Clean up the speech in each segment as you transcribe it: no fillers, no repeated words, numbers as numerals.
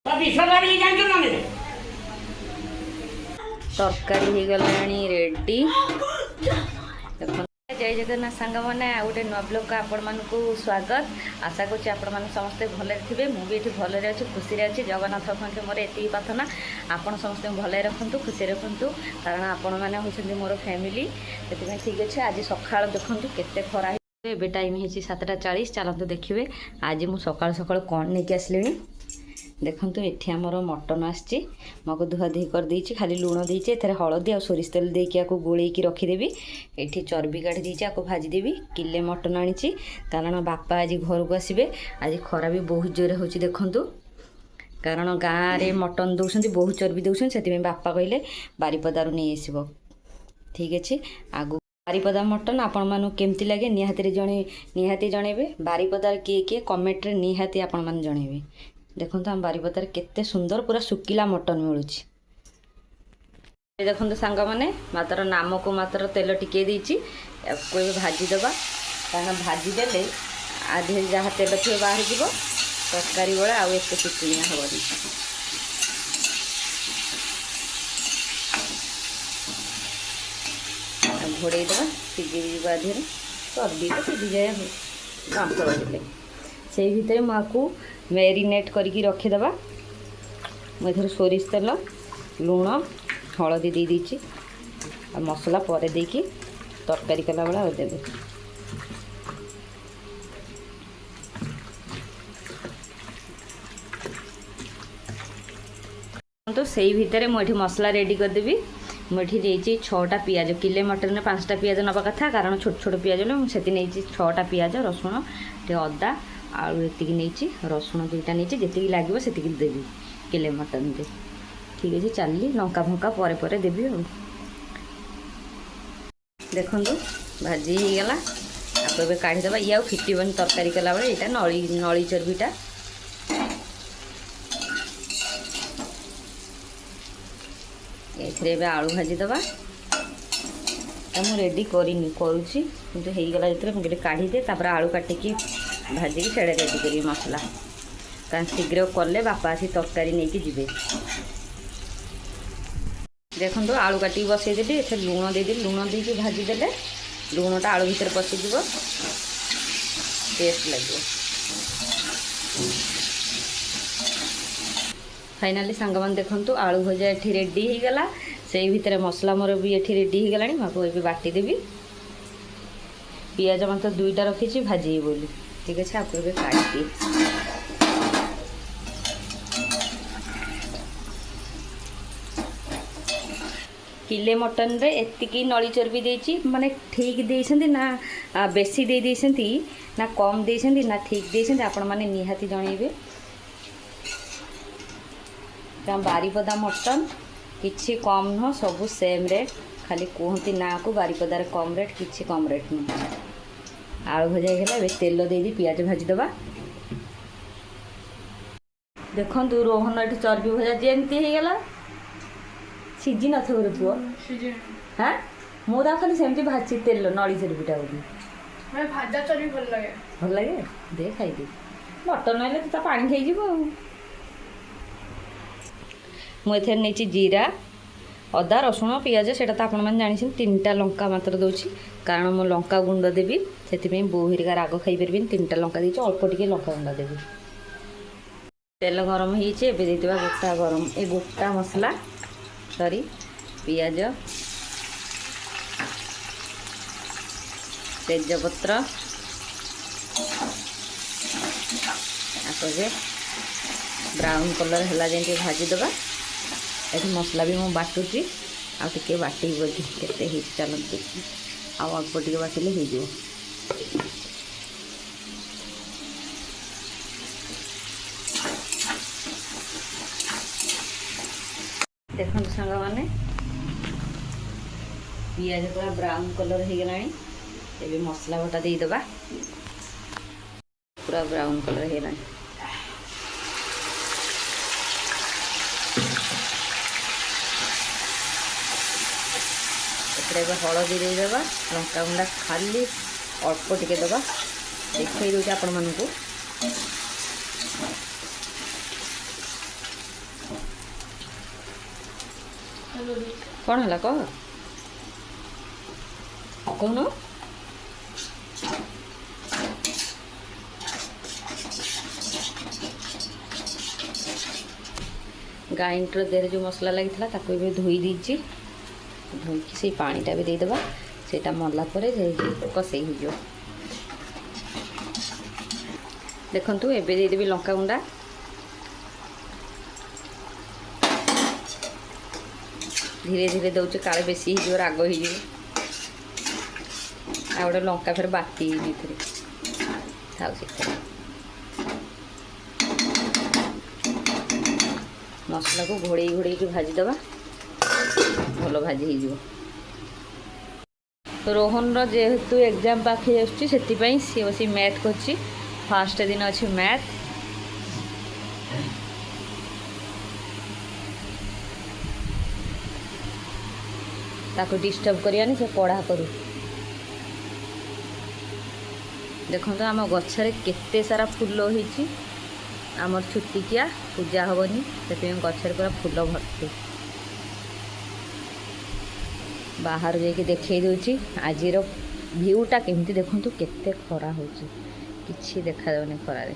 तरकारी हो गलानी रेडी। जय जगन्नाथ सांग मैंने आ गए नुआ ब्लॉग को आपण मानक स्वागत। आशा करुँच आपण मैंने समस्ते भले थे। मुझे ये भले अच्छी खुशी अच्छी। जगन्नाथ पाखे मोर एति प्रार्थना आपण समस्त भले रखु खुशी रखु कारण आपण मैंने होती मोर फैमिली से ठीक अच्छे। आज सका देखूँ केते खरा ए टाइम हो 7:40 चलते देखिए आज मुझे सका सका कौन नहीं आसली। देखूँ ये आमर मटन आसी मको धुआधुई कर देछि खाली लुण देछि एथरे हलदी आ सोरिष तेल देकी आको गोलेकी रखीदेवी। ये चर्बी काढ़ी देछि आको भाजीदेवी। किले मटन आनी कारण बापा आज घर को आसबे। आज खरा भी बहुत जोर हो देखूँ कारण गाँव में मटन दौरान बहुत चर्बी दौरान से बापा कहले बारिपदारू नहीं आसब। ठीक अच्छे आगु बारिपदा मटन आपण मानू केमती लगे निहाती जनइबे। बारिपदार किए किए कमेंट रे निहाती आपण मान जनइबे। देखो आम बारिपदार केते सुंदर पूरा सुकिला मटन मिलूँ। देखो सांग मैंने मात्र नाम को मात्र तेल टिके देछि भाजीदबा कारण भाजीदेले आधे जहाँ तेल थी बाहर जीव तरकारी बेला आउ एत सुकिया हेनी। घोड़े दबा सीझी जा देहरे चर्बी तो सीझी जाए बांफ बाजिले से भितर मुझे मैरिनेट करके रखीदबा। मुझे सोरिष तेल लुण हलदी दे दीची मसला पर देकी तरकारी कला बेला देवे। तो सही भितर मुझे मसला रेडी करदेवी। मुझे नहीं 6टा पियाज किले मटन में 5टा पियाज नवा कथा कारण छोट छोट पियाज से 6टा पियाज रसुण टे अदा आलू ये नहीं रसुण 2टा नहीं जी लगे से देवी किले मटन रे। ठीक अच्छे चलिए लंका फंका पर देवी। देखु भाजी होगला आपको काढ़ीदबा। ये आउ फिटबन तरकारी कला बेले यहाँ नली नली चर्बीटा ये आलू भाजीदबा। मुझे रेडी करूँ कितु होगला जो मुझे काढ़ी दे तापर आलू काटिकी भाजी की सेड़े रेडी करी मसला कारण शीघ्र कले बापा आसी तरकारी नहीं जी। देखो आलू काटिक बसईदेली ये लुण देदी लुण देकी भाजीदे लुणटा आलू भितर पशिज टेस्ट लगे। फाइनाली सांग मान देखु आलू भजा ये रेडी होगला से भितर मसला मोर भी ये रेडी होगला। मुझे बाटी देवी पियाज मतलब 2टा रखी भाजी बोली। ठीक अच्छे आपको भी काटती किले मटन रे एतिकी नली चर्बी देछि माने ठीक देछंती ना बेसी दे देछंती ना कम देछंती ना ठीक देछंती आपण माने निहाती जणैबे। का बारिपदा मटन किछि कम न सब सेम रेट खाली कहती ना को बारिपदार कम रेट किछि कम रेट न। आलू भजा होगा तेल दे पियाज भाजीदबा। देखु रोहन ये चर्बी भजा जमती होगला सीझी न पुओ हाँ मुझे खाली सेमती भाजी तेल नली चर्बीटा बोली भाजा चर्बी भल लगे दे खाई मटन हेल्ले तो पानी खाई मुझे नहीं जीरा अदा रसुण पियाज से जानी 3टा लंका मात्र दूसरी कारण मो लंका गुंड देवी से बो हरिका राग खाई पारे 3टा लंका देती अल्प टिके लंका गुंड देवी। तेल गरम होइए गोटा गरम ए गोटा मसला सॉरी पियाज तेजपत्र आपके ब्राउन कलर है जमी भाजीदबा। ये मसला भी मुझे बाटुची आटे बाटी के चलते अल्प टे बाटिले हो। देखो सांग मैंने पियाज पूरा ब्राउन कलर हो गला ये मसला बटा देदबा पूरा ब्राउन कलर होगा। हलदी देदेबा लंका गुंडा खाली अल्प टिके दबा देखई दूसरे आपण मानू कौन है कह कौन ग्राइंडर देहरे जो मसला लगी धोई देची धोईकी से पानीटा भी देदेबा सेटा मरला कसई हो देखंतु एबे देदेबी लंका गुंडा धीरे धीरे दौचे काले बेसी हो राग हो गोटे लंका फिर बाटी थाउ से मसला को घोड़े घोड़े के भाजीदबा भल भाजी हो रोहन जेहेतु एग्जाम पाखे जाती सी बस मैथ कर फास्ट दिन अच्छी मैथ ताको डिस्टर्ब करियानी से पढ़ा करू देखो तो आम गछरे केते सारा फूल होईची आमर छुट्टिकिया पूजा हेनी से गछरे पूरा फूल भर्ती बाहर जाके देखई दूची आज भ्यूटा केमती देखु केते खरा होची किछि देखा जाउनी खरारे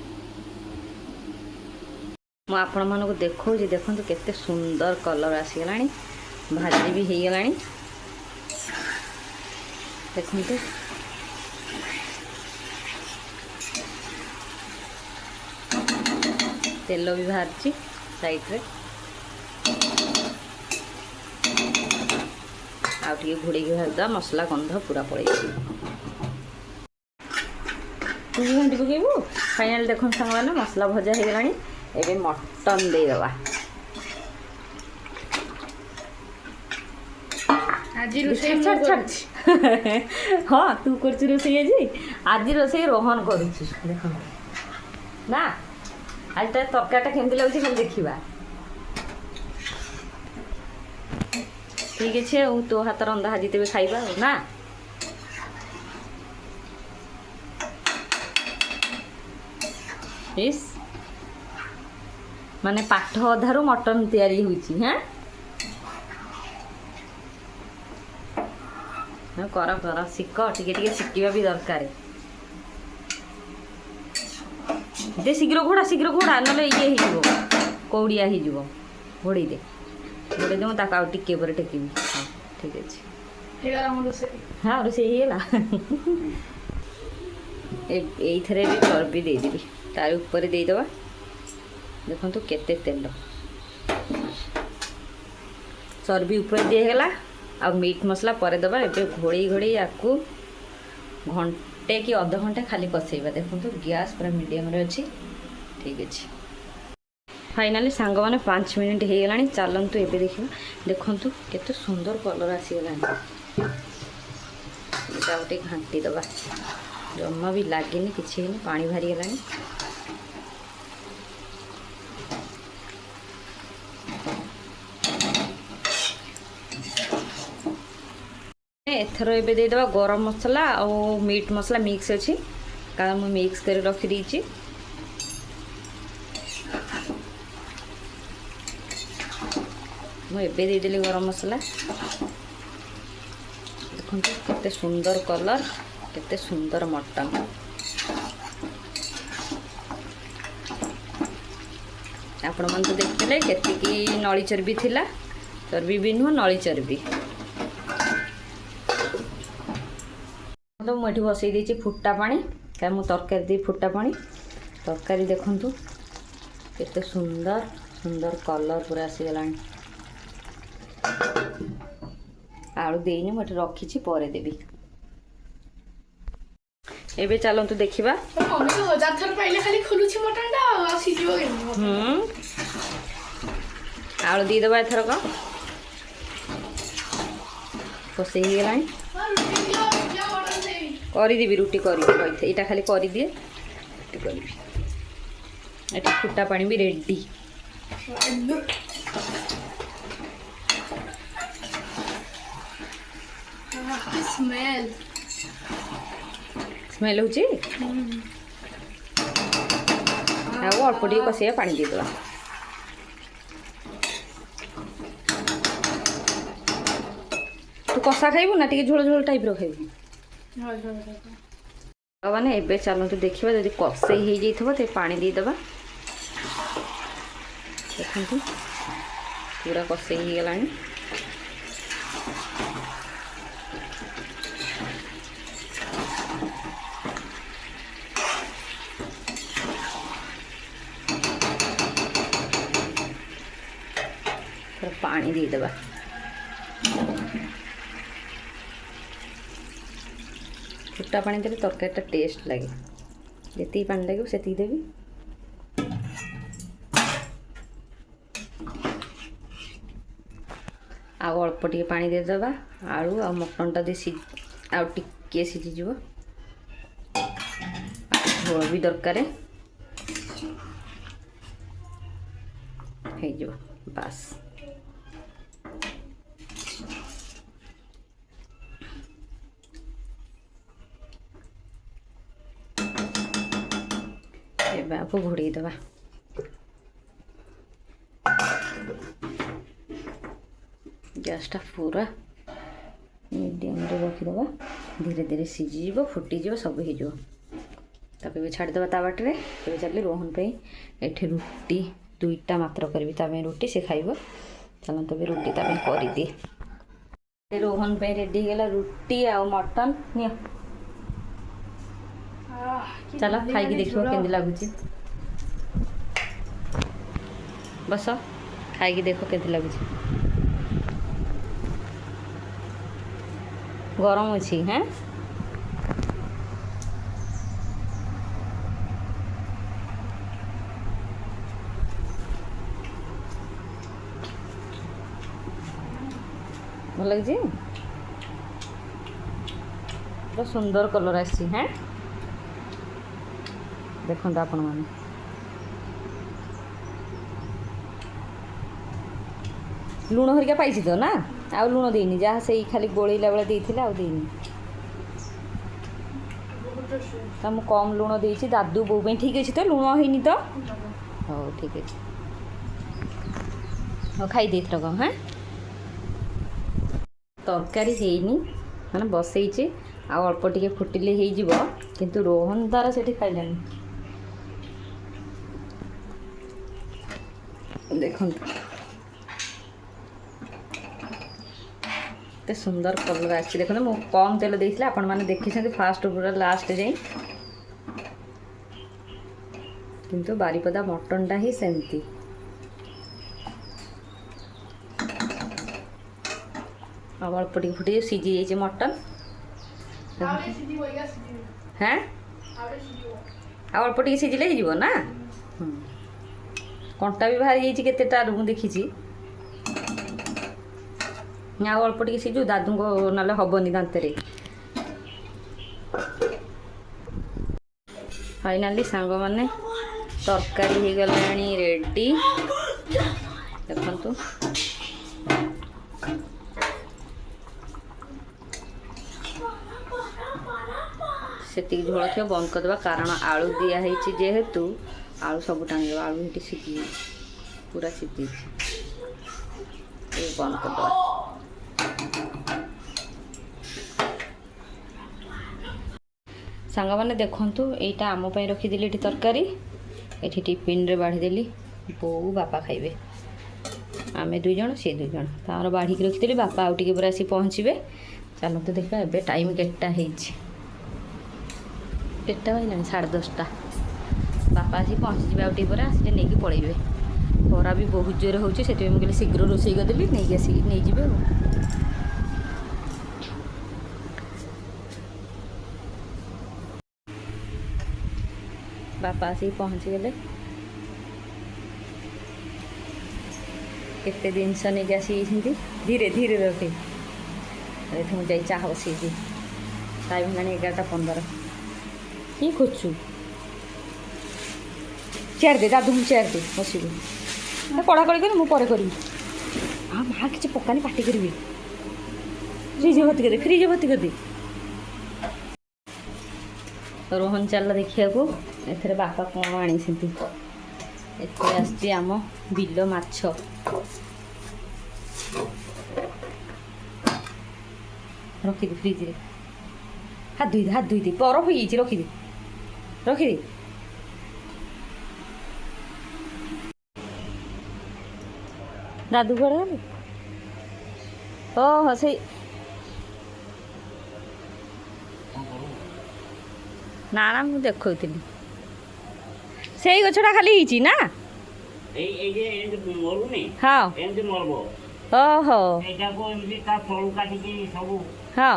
मु आपण मानको देखौची देखंतु केते सुंदर कलर आसीगलानी भाजी भी हो गलानी देखंतु तेल भी बाहर साइड रे आउटे घोड़े भाजदा मसला गंध पूरा पड़े तू घंटी पकेबू फाइनाल देख सांग मैंने मसला भजा हो गलानी एबे मटन देदेबा हाँ तू कर रोसे आज रोसे रोहन कर ना आज तार तरकारीटा केमती लगे खाली देखा ठीक अच्छे तो हाथ रंधा हाजी तेज खाइबा ना इस माने पाठ अधारू मटन तैयारी होइछि हैं कर कर शिख टिके शिखा भी दरकार दे शीघ्र घोड़ा ना ये हो कौड़िया हो घोड़ी दे घोड़े दे मुझे आउ टिके पर टेकिबी हाँ ठीक अच्छे हाँ रोसे ये भी चर्बी देदेवी तार ऊपर देदेबा देखो केते तेल चर्बी ऊपर दिगला आ मीट मसला पर दबा ए घोड़े घोड़े या घंटे कि अध घंटे खाली कसेबा देखो गैस पूरा मीडियम रे अच्छी ठीक अच्छे फाइनाली सांग मैंने 5 मिनट हो गला चलतु एवं देखा देखु केते सुंदर कलर आसीगला गोटे घाटी दबा जमा भी लगे कि पानी बाहरी गलानी एथर एबे देदेबा गरम मसला और मीट मसला मिक्स अच्छी कारण मुझे मिक्स कर रखी देछि मुझे देदेली गरम मसला देखो केते सुंदर कलर केते सुंदर मटन आपण मन तो देखते केतिकी नली चर्बी थिला चर्बी भी नुह नली चर्बी तो मुझे बसई देछि फुटा पानी क्या मुझे तरकारी दी फुटा पानी तरकारी देखंतु केते सुंदर सुंदर कलर पूरा आसीगला आलू देनी मुझे रखी पर देवी एबे चलतु देखा आलू दीदबा एथरक कषे गला करदेवी रुटी कर यहाँ खाली कर दिए रुटी कर फुटा पानी भी रेडी स्मेल स्मेल हो अल्प टे कस पानी दीदे कषा खाइबू ना टिके झोल झोल टाइप रो खाइबू मैंने एबे चलतु देखा जब कषे हो जाइए पानी देदेबा देखु पूरा कषे हो गला पानी देदेबा फुटा पानी देले तरकारीटा टेस्ट लगे जी पानी लगे से देवी आउ अल्प टे पानी देदेबा आलू आ मटनटा दे आउ टिके सीझीज झोल भी दरकार हो बास आपको घोड़े दबा गैसटा पूरा मीडियम रखीदबा धीरे धीरे सीझीज फुटीज सब हो छाड़देवा ता बाटे ये चलिए रोहन पे ये रुटी दुईटा मात्र करी रुटी से खाइब चलते भी रुटी कर दिए रोहन पे रेडी गला रुटी आ मटन नि चलो खाई देखो केंदी लगुच बस खाई देखो केंदी लगुच गरम अच्छी हैं भल लगे पूरा सुंदर कलर आसी हैं देखो आपण मैंने लुण हरिका पाई तो ना आउ लुण देनी जहाँ से खाली गोलैला बेले देते आउ देनी तो मुझे कम लुण देती दादू बो पे ठीक अच्छे तो लुण होनी तो हाँ ठीक अच्छे हाँ खाई दे थरक हाँ तरकारी हैनी मैंने बसई आउ अल्प टे फुटिले हो रोहन तार से खाइलानी देखो तो सुंदर कलर आसी देखो मु कम तेल देती आपण मैंने देखी फास्ट पूरा लास्ट जाए किंतु बारिपदा मटनटा ही सेमती अल्प टे फुटी सीझी जाइए मटन हाँ अल्प टे सीझिले हो ना कंटा भी बाहरी जाइए केतेटा मुझे देखी आउ अल्प टे सीझु दादू को ना हेनी दांतरे फाइनाली सांग मैंने तरकारी हो गला रेडी देखु से झोल थी बंद करदे कारण आलू दिखाई जेहेतु आलू सब टाणी आलू ये सीझी पूरा सीझी बंद करदे सांग मैंने देखु यहीटा आम रखीदी तरकारी ये टिफिन रे बाढ़ीदेली बो बापा खाइबे आमे दुई जन सी दुई जन तार बाढ़ी रखीदी बापा आउ टे पर आसी पहुँचे चलते देखा एबे टाइम केटा केटा बाजिला 10:30 बापा आसी पहुँची आउ टे पर आसी नहीं पलैबे खरा भी बहुत जोर होचे से मुझे शीघ्र रोषे करदेली नहीं आसी नहीं जीवे बापा आसी पहुँची गले केते जिनस नहीं आसी धीरे धीरे रखे मुझे चाह बसई टाइम है 11:15 कि खोजु चेयर दे दादू चेयर दे बसबू कड़ा कड़ी कर मुझे करी हाँ माँ किसी पकानी पार्टी करी फ्रिज भर्ती कर दे फ्रिज भर्ती कर दे रोहन चल देखा ए बापा कौन आनी आम बिल माछ ରଖିଦେ ଫ୍ରିଜ୍ରେ ହାତ ଧୋଇଦେ ବରଫ ହେଇଯାଇଛି ରଖିଦେ ଦାଦୁ କୁଆଡ଼େ ଗଲେ ଓହୋ ସେଇ ନା ମୁଁ ଦେଖଉଥିଲି ସେଇ ଗଛଟା ଖାଲି ହେଇଛି ନା ହଁ ଓହୋ ହଁ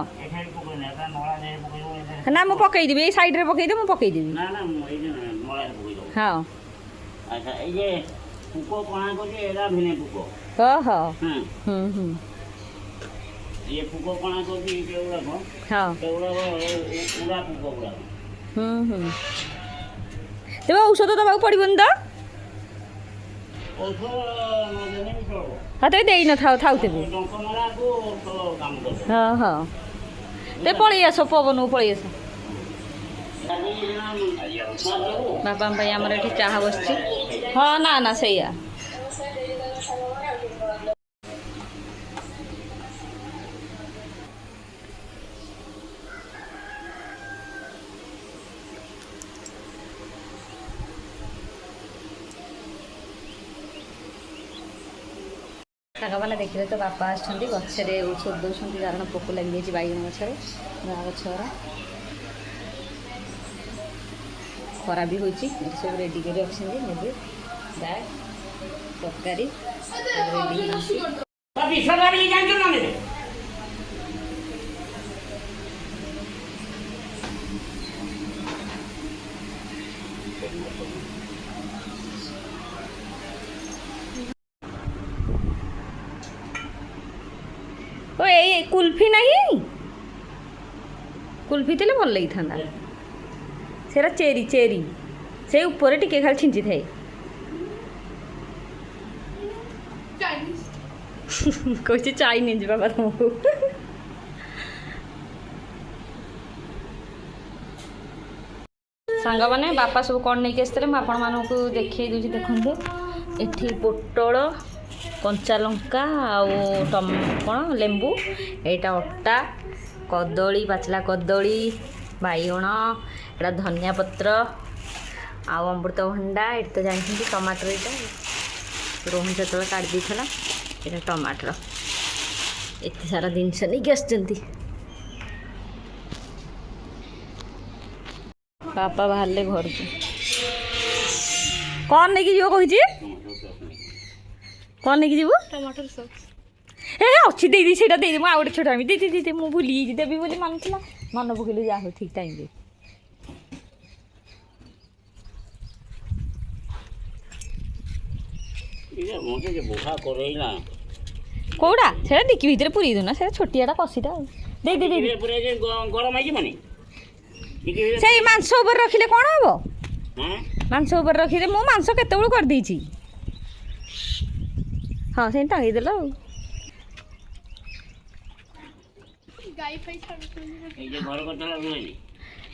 ନା ମୁଁ ପକେଇଦେବି ଏଇ ସାଇଡ଼୍ରେ ପକେଇଦେବି ମୁଁ ପକେଇଦେବି ହଁ ଓହୋ ये पुको कणा को भी केवड़ा को ହଁ केवड़ा पूरा पुको पूरा ତେବେ ଔଷଧ ଦେବାକୁ ପଡ଼ିବନି ତ ओथो नदेने भी चलो ହଁ ତେବେ ଦେଇନଥାଉ ଥାଉ ତେବେ डंक मारा को तो काम कर ହଁ ହଁ ତେବେ ପଳେଇ ଆସ ପବନକୁ ପଳେଇ ଆସ ବାପାଙ୍କ ପାଇଁ ଆମର ଏଠି ଚାହା ବସିଛି ହଁ ନା ସେଇଆ ସାଙ୍ଗମାନେ ଦେଖିଲେ ତ ବାପା ଆସିଛନ୍ତି ଗଛରେ ଔଷଧ ଦେଉଛନ୍ତି କାରଣ ପୋକ ଲାଗିଯାଇଛି ବାଇଗଣ ଗଛରେ ନୂଆ ଗଛର ଖରା ବି ହେଉଛି ଏଠି ସବୁ ରେଡ଼ି କରି ରଖିଛନ୍ତି ନେବେ ବ୍ୟାଗ୍ ତରକାରୀ ରେଡ଼ି ହେଇଛି ଓ ଏଇ କୁଲଫି ନାହିଁ କୁଲଫି ଥିଲେ ଭଲ ଲାଗିଥାନ୍ତା ସେଟା ଚେରି ସେଇ ଉପରେ ଟିକେ ଖାଲି ଛିଞ୍ଚି ଥାଏ କହୁଛି ଚାଇନିଜ ବାବା ତମକୁ ସାଙ୍ଗମାନେ ବାପା ସବୁ କ'ଣ ନେଇକି ଆସିଥିଲେ ମୁଁ ଆପଣମାନଙ୍କୁ ଦେଖେଇ ଦେଉଛି ଦେଖନ୍ତୁ ଏଠି ପୋଟଳ କଞ୍ଚା ଲଙ୍କା ଆଉ କ'ଣ ଲେମ୍ବୁ ଏଇଟା ଅଟା କଦଳୀ ପାଚିଲା କଦଳୀ ବାଇଗଣ ଏଇଟା ଧନିଆ ପତ୍ର ଆଉ ଅମୃତଭଣ୍ଡା ଏଠି ତ ଜାଣିଛନ୍ତି ଟମାଟର ଏଇଟା ରୋହନ ଯେତେବେଳେ କାଢ଼ି ଦେଇଥିଲା ଏଇଟା ଟମାଟର ଏତେ ସାରା ଜିନିଷ ନେଇକି ଆସିଛନ୍ତି ବାପା ବାହାରିଲେ ଘରକୁ କ'ଣ ନେଇକି ଯିବ କହିଛି କ'ଣ ନେଇକି ଯିବୁ टमाटर सॉस ଏ ଅଛି ଦେଇଦି ସେଇଟା ଦେଇଦି ମୁଁ ଆଉ ଗୋଟେ ଛୋଟ ଆଣିବି ଦେଇଦି ମୁଁ ଭୁଲି ଯାଇଛି ଦେବି ବୋଲି ମାନୁଥିଲା ମନେ ପକେଇଲି ଯାହା ହଉ ଠିକ୍ ଟାଇମ୍ରେ କେଉଁଟା ସେଇଟା ଡିକି ଭିତରେ ପୁରେଇ ଦେଉନା ସେଇଟା ଛୋଟିଆଟା କଷିଟା ଆଉ ଦେଇଦି ଗରମ ହେଇଯିବନି ସେଇ ମାଂସ ଉପରେ ରଖିଲେ କ'ଣ ହବ ମାଂସ ଉପରେ ରଖିଲେ ମୁଁ ମାଂସ କେତେବେଳୁ କରିଦେଇଛି ହଁ ସେମିତି ଟାଙ୍ଗିଦେଲ ଆଉ गाय फाई छाड़ এই যে ঘর করতে লাগবে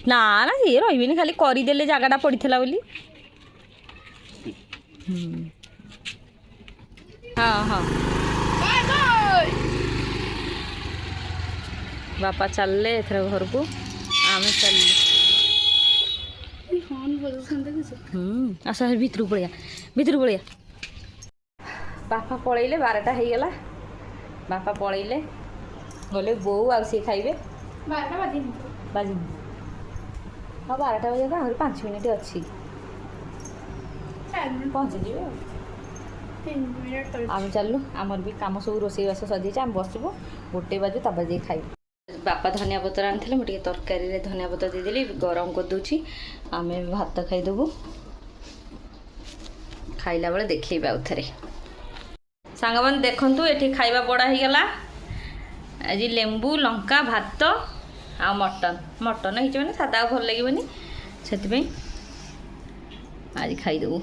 ନା ସିଏ ରହିବେନି ଖାଲି କରିଦେଲେ ଜାଗାଟା ପଡ଼ିଥିଲା ବୋଲି ହଁ ହଁ ବାପା ଚାଲିଲେ ଏଥର ଘରକୁ ଆମେ ଚାଲିଲୁ हॉर्न बोल संदे किसे ଆସ ଭିତରକୁ ପଳେଇବା ବାପା ପଳେଇଲେ 12ଟା ହେଇଗଲା ବାପା ପଳେଇଲେ ଗଲେ ବୋଉ ଆଉ ସିଏ ଖାଇବେ 12 बाजी ବାଜିନି ହଁ 12ଟା ବାଜିବା ଆହୁରି 5 ମିନିଟ୍ ଅଛି 4 मिनट ପହଞ୍ଚିଯିବେ ଆଉ 3 मिनट कर ଆମେ ଚାଲିଲୁ ଆମର ବି କାମ ସବୁ ରୋଷେଇବାସ ସରିଯାଇଛି ଆମେ ବସିବୁ 1 ବାଜୁ ତାପରେ ଯାଇ ଖାଇବୁ ବାପା ଧନିଆ ପତ୍ର ଆଣିଥିଲେ ମୁଁ ଟିକେ ତରକାରୀରେ ଧନିଆ ପତ୍ର ଦେଇଦେଲି ଗରମ କରିଦେଉଛି ଆମେ ଭାତ ଖାଇଦେବୁ ଖାଇଲା ବେଳେ ଦେଖେଇବା ଆଉ ଥରେ ସାଙ୍ଗମାନେ ଦେଖନ୍ତୁ ଏଠି ଖାଇବା ବଡ଼ା ହେଇଗଲା ଆଜି ଲେମ୍ବୁ ଲଙ୍କା ଭାତ ଆଉ ମଟନ ହେଇଛି ମାନେ ସାଦା ଆଉ ଭଲ ଲାଗିବନି ସେଥିପାଇଁ ଆଜି ଖାଇଦେବୁ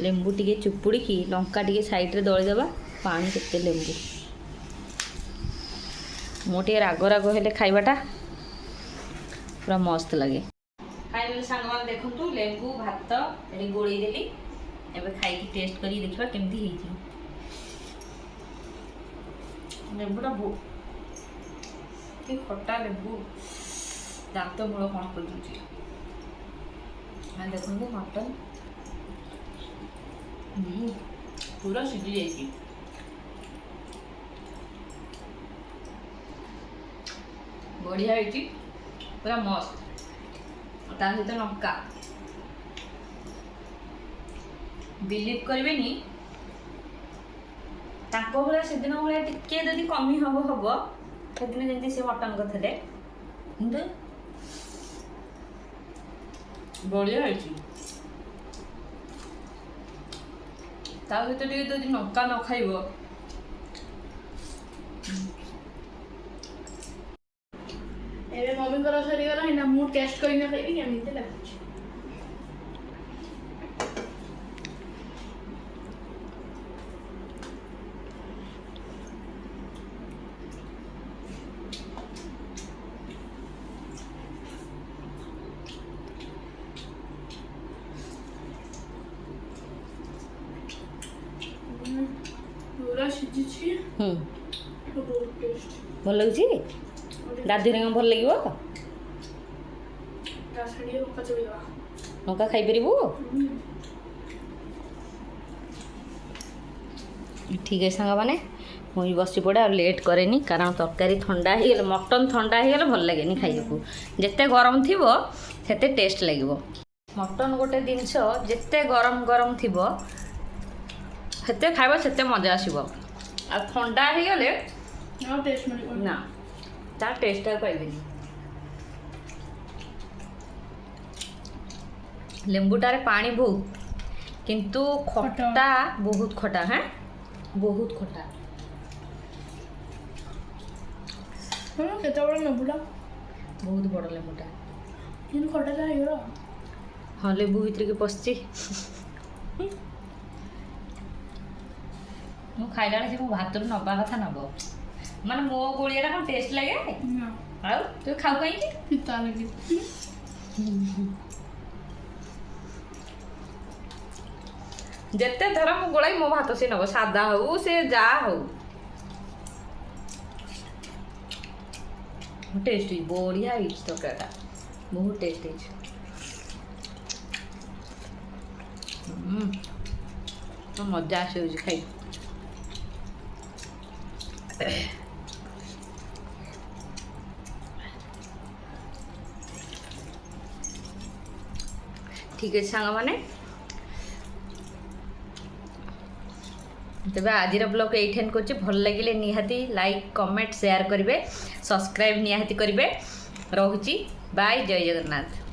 ଲେମ୍ବୁ ଟିକେ ଚୁପୁଡ଼ିକି ଲଙ୍କା ଟିକେ ସାଇଡ଼ରେ ଦଳିଦେବା ପାଣି କେତେ ଲେମ୍ବୁ ମୁଁ ଟିକେ ରାଗ ହେଲେ ଖାଇବାଟା ପୁରା ମସ୍ତ ଲାଗେ ଖାଇଦେଲି ସାଙ୍ଗମାନେ ଦେଖନ୍ତୁ ଲେମ୍ବୁ ଭାତ ଏଠି ଗୋଳେଇ ଦେଲି ଏବେ ଖାଇକି ଟେଷ୍ଟ କରିକି ଦେଖିବା କେମିତି ହେଇଛି ଲେମ୍ବୁଟା କି ଖଟା ଲେମ୍ବୁ ଦାନ୍ତ ମୂଳ କ'ଣ କରିଦେଉଛି। ଦେଖନ୍ତୁ ମଟନ୍ ପୁରା ସିଝି ଯାଇଛି। ବଢ଼ିଆ ହେଇଛି, ପୁରା ମସ୍ତ। ତା ସହିତ ଲଙ୍କା ବିଲିଭ୍ କରିବେନି, ତାଙ୍କ ଭଳିଆ ସେଦିନ ଭଳିଆ ଟିକେ ଯଦି କମି ହବ ସେଦିନ ଯେମିତି ସେ ମଟନ୍ କରିଥିଲେ, କିନ୍ତୁ ବଢ଼ିଆ ହେଇଛି। ତା ସହିତ ଟିକେ ଯଦି ଲଙ୍କା ନ ଖାଇବ, ଏବେ ମମିଙ୍କର ସରିଗଲା ଏଇନା ମୁଁ ଟେଷ୍ଟ କରିକି ଖାଇବି କେମିତି ଲାଗୁଛି। ପୁରା ସିଝିଛି, ବହୁତ ଟେଷ୍ଟ। ଭଲ ଲାଗୁଛି। ଦାଦିରେ କ'ଣ ଭଲ ଲାଗିବ? ତା ସାଙ୍ଗେ ଲଙ୍କା ଚୋବେଇଦବା। ଲଙ୍କା ଖାଇପାରିବୁ? ଠିକ୍ ଅଛି ସାଙ୍ଗମାନେ, ମୁଁ ବି ବସି ପଡ଼େ, ଆଉ ଲେଟ୍ କରେନି, କାରଣ ତରକାରୀ ଥଣ୍ଡା ହେଇଗଲେ, ମଟନ୍ ଥଣ୍ଡା ହେଇଗଲେ ଭଲ ଲାଗେନି ଖାଇବାକୁ। ଯେତେ ଗରମ ଥିବ ସେତେ ଟେଷ୍ଟ ଲାଗିବ। ମଟନ୍ ଗୋଟେ ଜିନିଷ ଯେତେ ଗରମ ଗରମ ଥିବ ସେତେ ଖାଇବ, ସେତେ ମଜା ଆସିବ। ଆଉ ଥଣ୍ଡା ହେଇଗଲେ ଆଉ ଟେଷ୍ଟ ମିଳିବନି। ନା, ତା ଟେଷ୍ଟ ଆଉ ପାଇବେନି। ଲେମ୍ବୁଟାରେ ପାଣି ବହୁତ, କିନ୍ତୁ ଖଟା ବହୁତ ଖଟା। ହଁ, ବହୁତ ଖଟା। କେତେ ବଡ଼ ଲେମ୍ବୁଟା, ବହୁତ ବଡ଼ ଲେମ୍ବୁଟା। କିନ୍ତୁ ଖଟାଟା ହେଇଗଲା। ହଁ, ଲେମ୍ବୁ ଭିତରକୁ ପଶିଛି। ମୁଁ ଖାଇଲା ବେଳେ ସେ ମୋ ଭାତରୁ ନବା କଥା ନବ, ମାନେ ମୋ ଗୋଳିଆଟା କ'ଣ ଟେଷ୍ଟ ଲାଗେ? ଆଉ ତୁ ଖାଉ କାହିଁକି? ପିତା ଲାଗେ। ଯେତେ ଥର ମୁଁ ଗୋଳାଇ ମୋ ଭାତ ସେ ନବ, ସାଧା ହଉ ସେ ଯାହା ହଉ। ଟେଷ୍ଟ ହେଇଛି, ବଢ଼ିଆ ହେଇଛି ତରକାରୀଟା, ବହୁତ ଟେଷ୍ଟ ହେଇଛି। ମଜା ଆସିଯାଉଛି ଖାଇ। ଠିକ୍ ଅଛି ସାଙ୍ଗମାନେ, ତେବେ ଆଜିର ବ୍ଲଗ୍ ଏଇଠି ଏଣ୍ଡ କରୁଛି। ଭଲ ଲାଗିଲେ ନିହାତି ଲାଇକ୍, କମେଣ୍ଟ, ସେୟାର କରିବେ, ସବସ୍କ୍ରାଇବ୍ ନିହାତି କରିବେ। ରହୁଛି, ବାଏ, ଜୟ ଜଗନ୍ନାଥ।